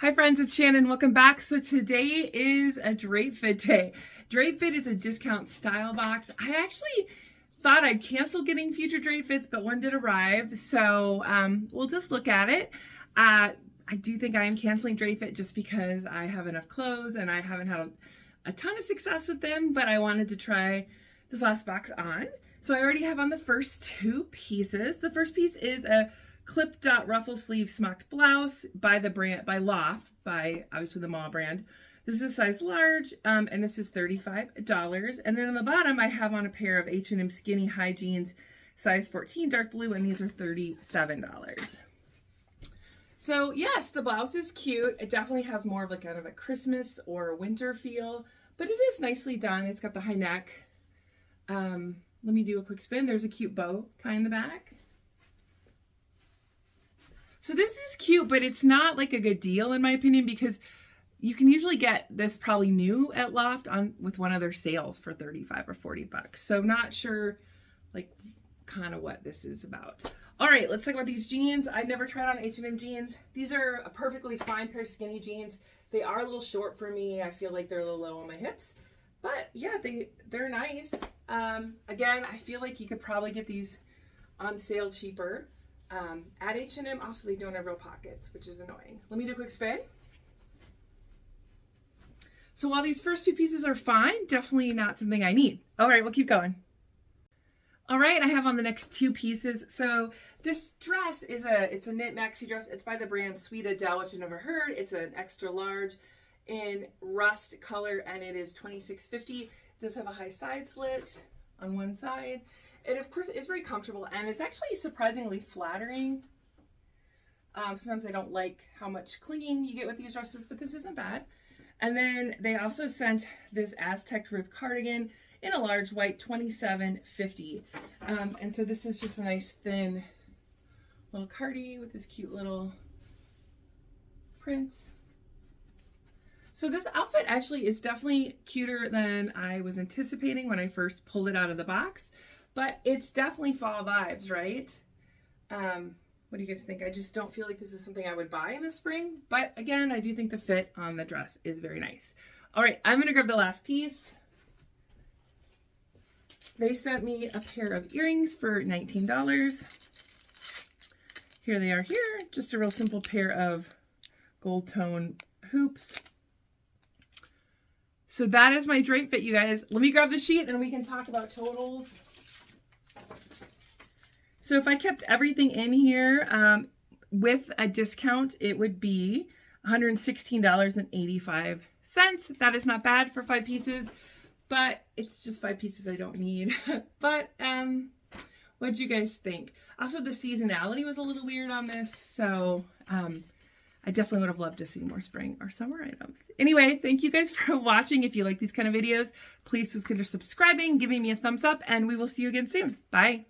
Hi friends, it's Shannon. Welcome back. So today is a Drapefit day. Drapefit is a discount style box. I actually thought I'd cancel getting future Drapefits, but one did arrive. So we'll just look at it. I do think I am canceling Drapefit just because I have enough clothes and I haven't had a ton of success with them, but I wanted to try this last box on. So I already have on the first two pieces. The first piece is a clip dot ruffle sleeve smocked blouse by the brand, by Loft, by obviously the mall brand. This is a size large, and this is $35. And then on the bottom, I have on a pair of H&M skinny high jeans, size 14, dark blue, and these are $37. So yes, the blouse is cute. It definitely has more of like kind of a Christmas or winter feel, but it is nicely done. It's got the high neck. Let me do a quick spin. There's a cute bow tie in the back. So this is cute, but it's not like a good deal in my opinion, because you can usually get this probably new at Loft with one of their sales for 35 or 40 bucks. So not sure like kind of what this is about. All right, let's talk about these jeans. I've never tried on H&M jeans. These are a perfectly fine pair of skinny jeans. They are a little short for me. I feel like they're a little low on my hips, but yeah, they're nice. Again, I feel like you could probably get these on sale cheaper. At H&M, also they don't have real pockets, which is annoying. Let me do a quick spin. So while these first two pieces are fine, definitely not something I need. All right, we'll keep going. All right, I have on the next two pieces. So this dress is it's a knit maxi dress. It's by the brand Sweet Adele, which I've never heard. It's an extra large in rust color, and it is $26.50. It does have a high side slit on one side. And of course, it's very comfortable, and it's actually surprisingly flattering. Sometimes I don't like how much clinging you get with these dresses, but this isn't bad. And then they also sent this Aztec rib cardigan in a large white, $27.50. And so this is just a nice thin little cardi with this cute little print. So this outfit actually is definitely cuter than I was anticipating when I first pulled it out of the box. But it's definitely fall vibes, right? What do you guys think? I just don't feel like this is something I would buy in the spring. But again, I do think the fit on the dress is very nice. All right, I'm going to grab the last piece. They sent me a pair of earrings for $19. Here they are here. Just a real simple pair of gold tone hoops. So that is my Drapefit, you guys. Let me grab the sheet and we can talk about totals. So if I kept everything in here with a discount, it would be $116.85. That is not bad for 5 pieces, but it's just 5 pieces I don't need. But what do you guys think? Also, the seasonality was a little weird on this, so I definitely would have loved to see more spring or summer items. Anyway, thank you guys for watching. If you like these kind of videos, please consider subscribing, giving me a thumbs up, and we will see you again soon. Bye.